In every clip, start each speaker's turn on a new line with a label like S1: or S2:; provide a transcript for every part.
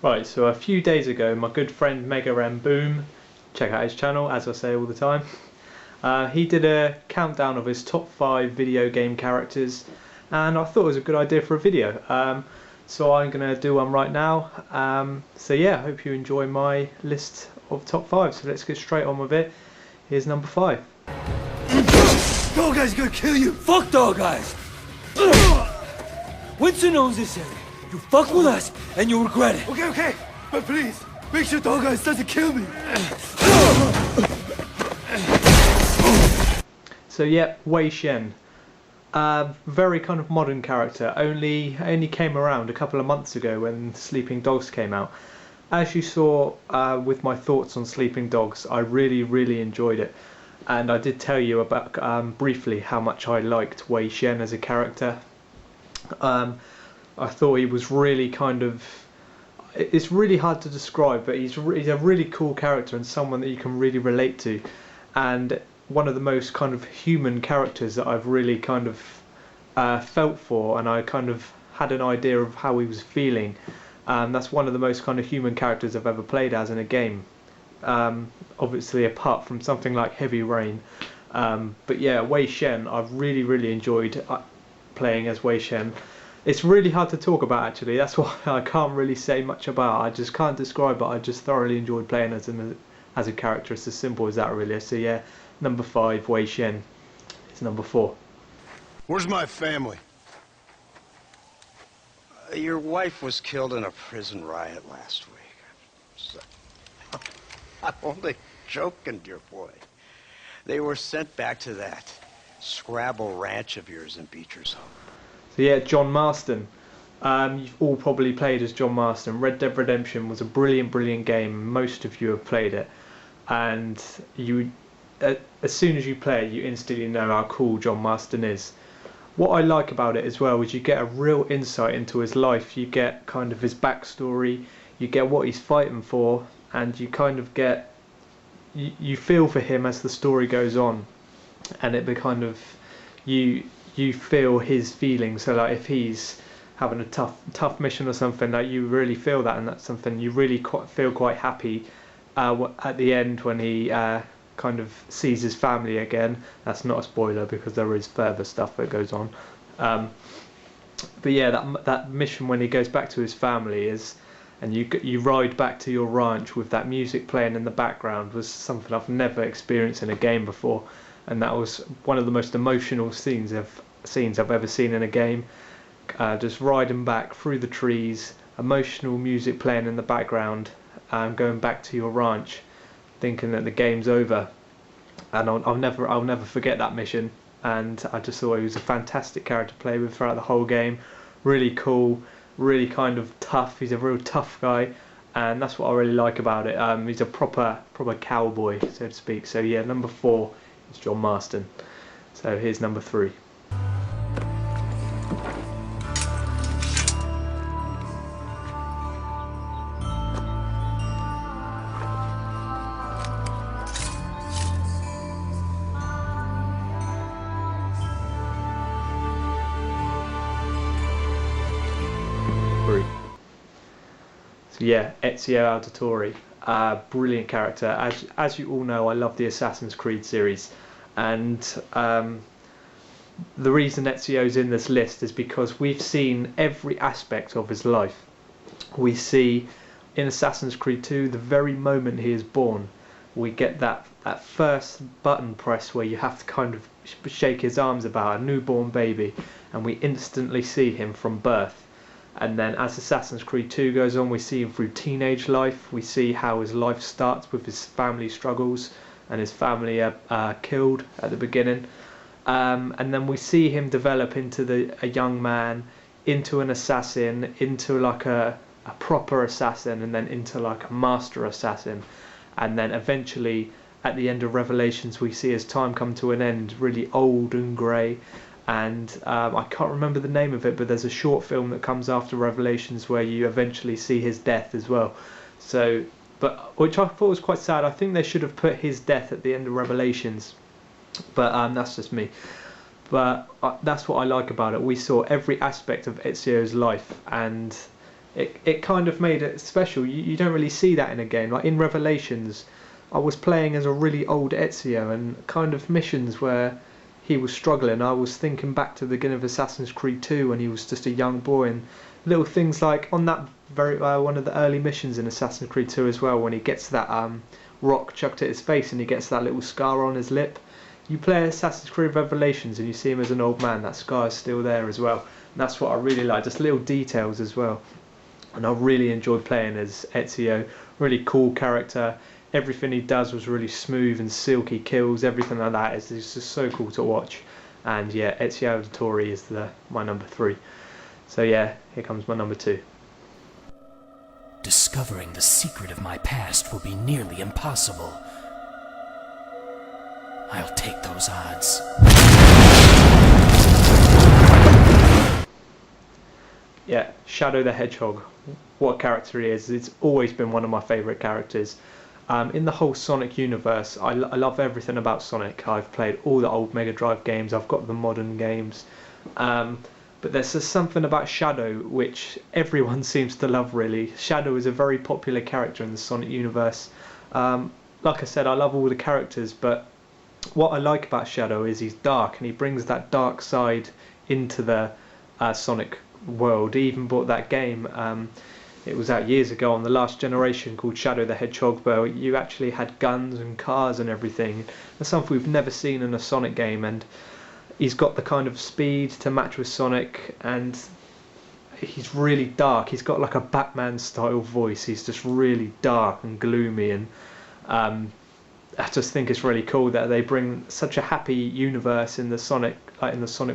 S1: Right, so a few days ago, my good friend Mega Ram Boom, check out his channel, as I say all the time, he did a countdown of his top 5 video game characters, and I thought it was a good idea for a video. So I'm going to do one right now. So yeah, I hope you enjoy my list of top 5. So let's get straight on with it. Here's number 5.
S2: Dog Eye's gonna kill you!
S3: Fuck Dog Eyes! Winston owns this area. You fuck with us, and you'll regret it.
S2: Okay, but please, make sure Dog Eyes doesn't kill me!
S1: So yeah, Wei Shen. Very kind of modern character, only came around a couple of months ago when Sleeping Dogs came out. As you saw with my thoughts on Sleeping Dogs, I really enjoyed it. And I did tell you about briefly how much I liked Wei Shen as a character. I thought he was really kind of... It's really hard to describe, but he's a really cool character and someone that you can really relate to. And one of the most kind of human characters that I've really kind of felt for, and I kind of had an idea of how he was feeling. That's one of the most kind of human characters I've ever played as in a game. Obviously apart from something like Heavy Rain. But yeah, Wei Shen, I've really enjoyed playing as Wei Shen. It's really hard to talk about actually, that's why I can't really say much about it. I just can't describe it. I just thoroughly enjoyed playing as a character. It's as simple as that really. So yeah, number 5, Wei Shen. It's number 4.
S4: Where's my family?
S5: Your wife was killed in a prison riot last week. So, I'm only joking, dear boy. They were sent back to that Scrabble ranch of yours in Beecher's home.
S1: So yeah, John Marston. You've all probably played as John Marston. Red Dead Redemption was a brilliant game. Most of you have played it. And you, as soon as you play it, you instantly know how cool John Marston is. What I like about it as well is you get a real insight into his life. You get kind of his backstory. You get what he's fighting for. And you kind of get... You feel for him as the story goes on. And it be kind of... You feel his feelings. So like if he's having a tough mission or something, like you really feel that, and that's something you really feel quite happy at the end when he kind of sees his family again. That's not a spoiler because there is further stuff that goes on. But yeah, that mission when he goes back to his family is, and you ride back to your ranch with that music playing in the background, was something I've never experienced in a game before. And that was one of the most emotional scenes I've ever seen in a game. Just riding back through the trees, emotional music playing in the background, going back to your ranch, thinking that the game's over. And I'll never forget that mission. And I just thought he was a fantastic character to play with throughout the whole game. Really cool, really kind of tough. He's a real tough guy, and that's what I really like about it. He's a proper cowboy, so to speak. So yeah, number 4. It's John Marston. So here's number 3. So yeah, Ezio Auditore. Brilliant character. As you all know, I love the Assassin's Creed series, and the reason Ezio's in this list is because we've seen every aspect of his life. We see in Assassin's Creed 2 the very moment he is born. We get that first button press where you have to kind of shake his arms about a newborn baby, and we instantly see him from birth. And then as Assassin's Creed 2 goes on, we see him through teenage life. We see how his life starts with his family struggles, and his family are killed at the beginning. And then we see him develop into a young man, into an assassin, into like a proper assassin, and then into like a master assassin. And then eventually, at the end of Revelations, we see his time come to an end, really old and grey. And I can't remember the name of it, but there's a short film that comes after Revelations where you eventually see his death as well. So, which I thought was quite sad. I think they should have put his death at the end of Revelations, but that's just me. But that's what I like about it. We saw every aspect of Ezio's life, and it kind of made it special. You don't really see that in a game. Like in Revelations, I was playing as a really old Ezio, and kind of missions where he was struggling, I was thinking back to the beginning of Assassin's Creed 2 when he was just a young boy, and little things like on that very one of the early missions in Assassin's Creed 2 as well, when he gets that rock chucked at his face and he gets that little scar on his lip. You play Assassin's Creed Revelations and you see him as an old man, that scar is still there as well. And that's what I really like, just little details as well. And I really enjoyed playing as Ezio. Really cool character. Everything he does was really smooth and silky kills, everything like that. It's just so cool to watch. And yeah, Ezio Auditore is my number 3. So yeah, here comes my number 2.
S6: Discovering the secret of my past will be nearly impossible. I'll take those odds.
S1: Yeah, Shadow the Hedgehog. What a character he is. It's always been one of my favourite characters. In the whole Sonic universe, I love everything about Sonic. I've played all the old Mega Drive games, I've got the modern games. But there's just something about Shadow which everyone seems to love, really. Shadow is a very popular character in the Sonic universe. Like I said, I love all the characters, but what I like about Shadow is he's dark, and he brings that dark side into the Sonic world. He even bought that game, it was out years ago on the last generation, called Shadow the Hedgehog, where you actually had guns and cars and everything. That's something we've never seen in a Sonic game, and he's got the kind of speed to match with Sonic, and he's really dark. He's got like a Batman style voice. He's just really dark and gloomy, and I just think it's really cool that they bring such a happy universe in the Sonic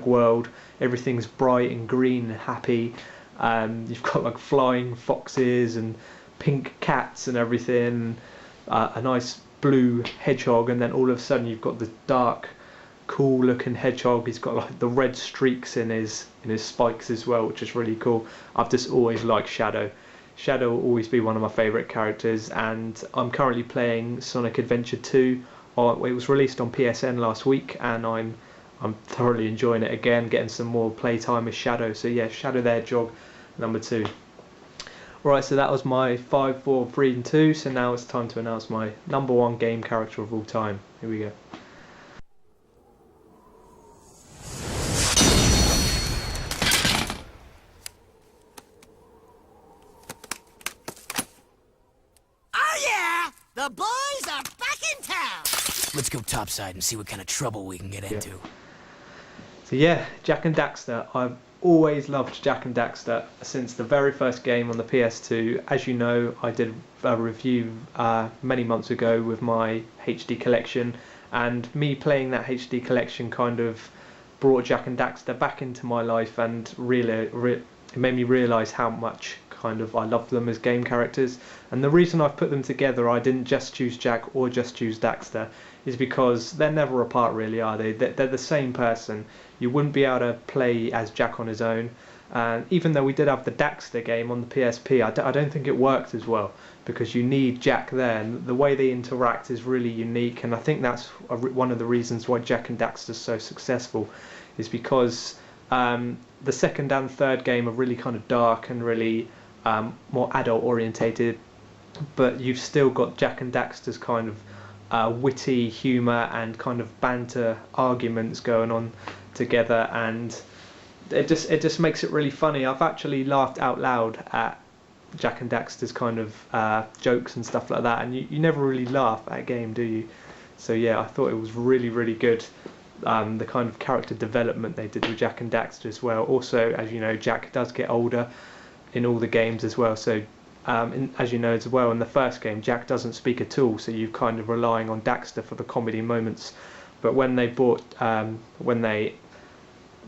S1: world. Everything's bright and green and happy. You've got like flying foxes and pink cats and everything, a nice blue hedgehog, and then all of a sudden you've got the dark, cool looking hedgehog. He's got like the red streaks in his spikes as well, which is really cool. I've just always liked Shadow. Shadow will always be one of my favourite characters, and I'm currently playing Sonic Adventure 2. It was released on PSN last week, and I'm thoroughly enjoying it again, getting some more playtime with Shadow. So yeah, Shadow the Hedgehog, number 2. Right, so that was my 5, 4, 3 and 2. So now it's time to announce my number 1 game character of all time. Here we go.
S7: The boys are back in town!
S6: Let's go topside and see what kind of trouble we can get into.
S1: So yeah, Jak and Daxter. I've always loved Jak and Daxter since the very first game on the PS2. As you know, I did a review many months ago with my HD collection, and me playing that HD collection kind of brought Jak and Daxter back into my life, and really it made me realise how much kind of I love them as game characters. And the reason I've put them together, I didn't just choose Jak or just choose Daxter, is because they're never apart, really, are they? They're the same person. You wouldn't be able to play as Jak on his own. And even though we did have the Daxter game on the PSP, I don't think it worked as well, because you need Jak there, and the way they interact is really unique. And I think that's one of the reasons why Jak and Daxter is so successful, is because the second and third game are really kind of dark and really more adult orientated, but you've still got Jak and Daxter's kind of witty humour and kind of banter arguments going on together, and it just makes it really funny. I've actually laughed out loud at Jak and Daxter's kind of jokes and stuff like that, and you never really laugh at a game, do you? So yeah, I thought it was really, really good. The kind of character development they did with Jak and Daxter as well. Also, as you know, Jak does get older in all the games as well. So as you know as well, in the first game, Jak doesn't speak at all, so you're kind of relying on Daxter for the comedy moments. But when they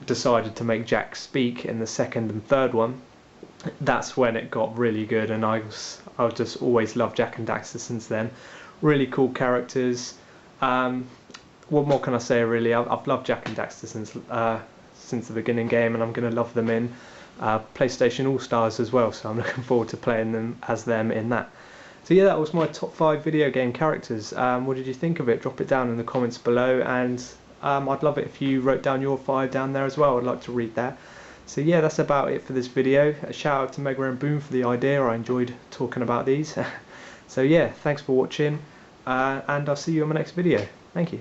S1: decided to make Jak speak in the second and third one, that's when it got really good, and I've just always loved Jak and Daxter since then. Really cool characters. What more can I say, really? I've loved Jak and Daxter since the beginning game, and I'm going to love them in PlayStation All-Stars as well, so I'm looking forward to playing them in that. So yeah, that was my top 5 video game characters. What did you think of it? Drop it down in the comments below, and I'd love it if you wrote down your 5 down there as well. I'd like to read that. So yeah, that's about it for this video. A shout out to Mega and Boom for the idea. I enjoyed talking about these. So yeah, thanks for watching, and I'll see you on my next video. Thank you.